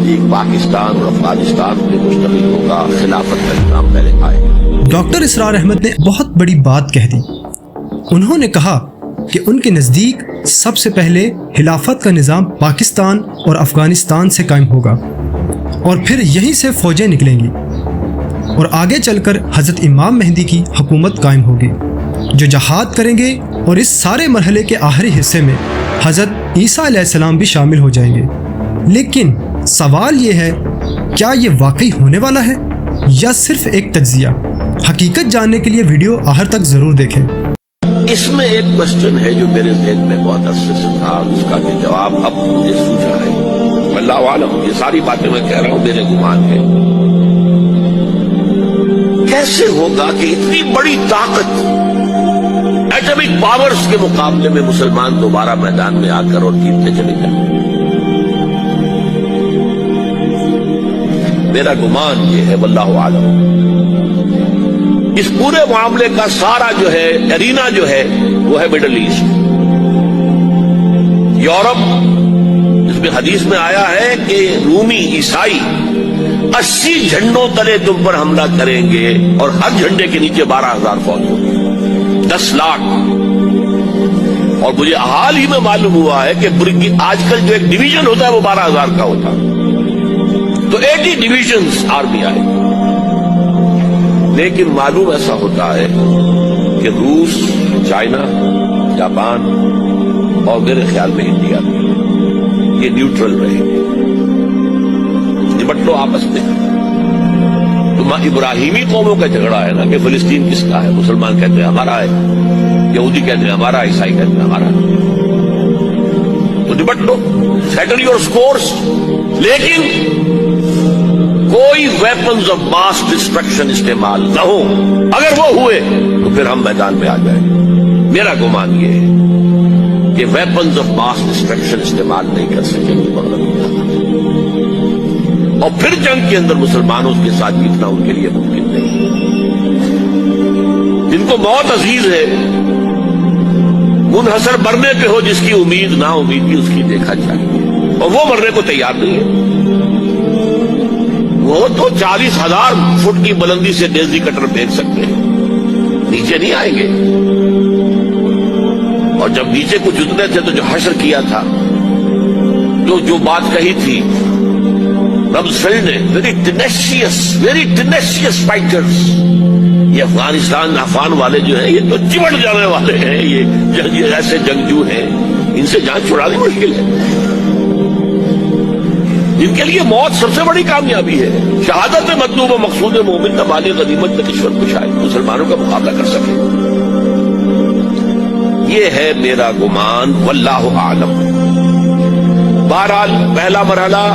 नज़दीक पाकिस्तान और अफगानिस्तान में मुश्तमिल होगा, खिलाफत का निज़ाम पहले आएगा। डॉक्टर इसरार अहमद ने बहुत बड़ी बात कह दी। उन्होंने कहा कि उनके नज़दीक सबसे पहले खिलाफत का निज़ाम पाकिस्तान और अफ़गानिस्तान से कायम होगा और फिर यहीं से फ़ौजें निकलेंगी और आगे चलकर हज़रत इमाम मेहदी की हुकूमत कायम होगी जो जहाद करेंगे, और इस सारे मरहले के आखिरी हिस्से में हज़रत ईसा अलैहिस्सलाम भी शामिल हो जाएंगे। लेकिन सवाल ये है, क्या ये वाकई होने वाला है या सिर्फ एक तज्जिया? हकीकत जानने के लिए वीडियो आखिर तक ज़रूर देखें। इसमें एक क्वेश्चन है जो मेरे ज़हन में बहुत अरसे से था, उसका भी जवाब अब मुझे सूझा है। अल्लाह आलम, ये सारी बातें मैं कह रहा हूँ मेरे गुमान है। कैसे होगा कि इतनी बड़ी ताकत, एटॉमिक पावर्स के मुकाबले में मुसलमान दोबारा मैदान में आकर और जीतते चले जाए? मेरा गुमान ये है, वल्लाहु आलम, इस पूरे मामले का सारा जो है एरीना जो है वो है मिडल ईस्ट, यूरोप। इसमें हदीस में आया है कि रूमी ईसाई 80 झंडों तले तुम पर हमला करेंगे और हर झंडे के नीचे 12,000 फौज होगी, 10 लाख। और मुझे हाल ही में मालूम हुआ है कि आजकल जो एक डिवीजन होता है वो 12,000 का होता है, तो 80 डिविजन्स आर्मी आएगी। लेकिन मालूम ऐसा होता है कि रूस, चाइना, जापान और मेरे ख्याल में इंडिया ये न्यूट्रल रहेंगे, निपट लो आपस में। तो इब्राहिमी कौमों का झगड़ा है ना कि फिलिस्तीन किसका है, मुसलमान कहते हैं हमारा है, यहूदी कहते हैं हमारा, ईसाई कहते हैं हमारा, तो निपट लो, सेटल योर स्कोर्स। लेकिन कोई वेपन्स ऑफ मास डिस्ट्रक्शन इस्तेमाल न हो। अगर वो हुए तो फिर हम मैदान में आ जाएंगे। मेरा गुमान ये है कि वेपन्स ऑफ मास डिस्ट्रक्शन इस्तेमाल नहीं कर सकेंगे और फिर जंग के अंदर मुसलमानों के साथ जीतना उनके लिए मुमकिन नहीं। जिनको मौत अजीज है, मुनहसर मरने पे हो जिसकी उम्मीद ना उम्मीद की उसकी देखा चाहिए, और वो मरने को तैयार नहीं है। वो तो 40,000 फुट की बुलंदी से डेज़ी कटर फेंक सकते हैं, नीचे नहीं आएंगे। और जब नीचे कुछ उतरे थे तो जो हश्र किया था, जो बात कही थी रम्सफेल्ड ने, वेरी टेनेशियस फाइटर्स। ये अफगानिस्तान अफगान वाले जो हैं ये तो चिमट जाने वाले हैं, ये ऐसे जंगजू हैं, इनसे जान छुड़ानी मुश्किल है। इनके लिए मौत सबसे बड़ी कामयाबी है। शहादत मतलूब मकसूद मोमिन तमाली गनीमत में किस्मत कुशाई, मुसलमानों का मुकाबला कर सके, ये है मेरा गुमान, वल्लाहु आलम। बहरहाल पहला मरहला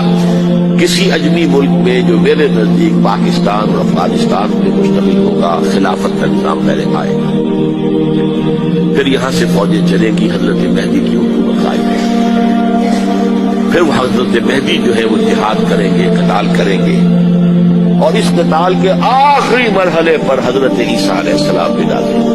किसी अजमी मुल्क में जो मेरे नजदीक पाकिस्तान और अफगानिस्तान में मुश्तमिल होगा, खिलाफत का निज़ाम पहले आएगा, फिर यहां से फौजें चलेंगी, हजरत मेहदी की हुकूमत कायम है। फिर वो हजरत मेहदी जो है वो जिहाद करेंगे, कताल करेंगे, और इस कताल के आखिरी मरहले पर हजरत ईसा अलैहिस्सलाम भी नाज़िल होंगे।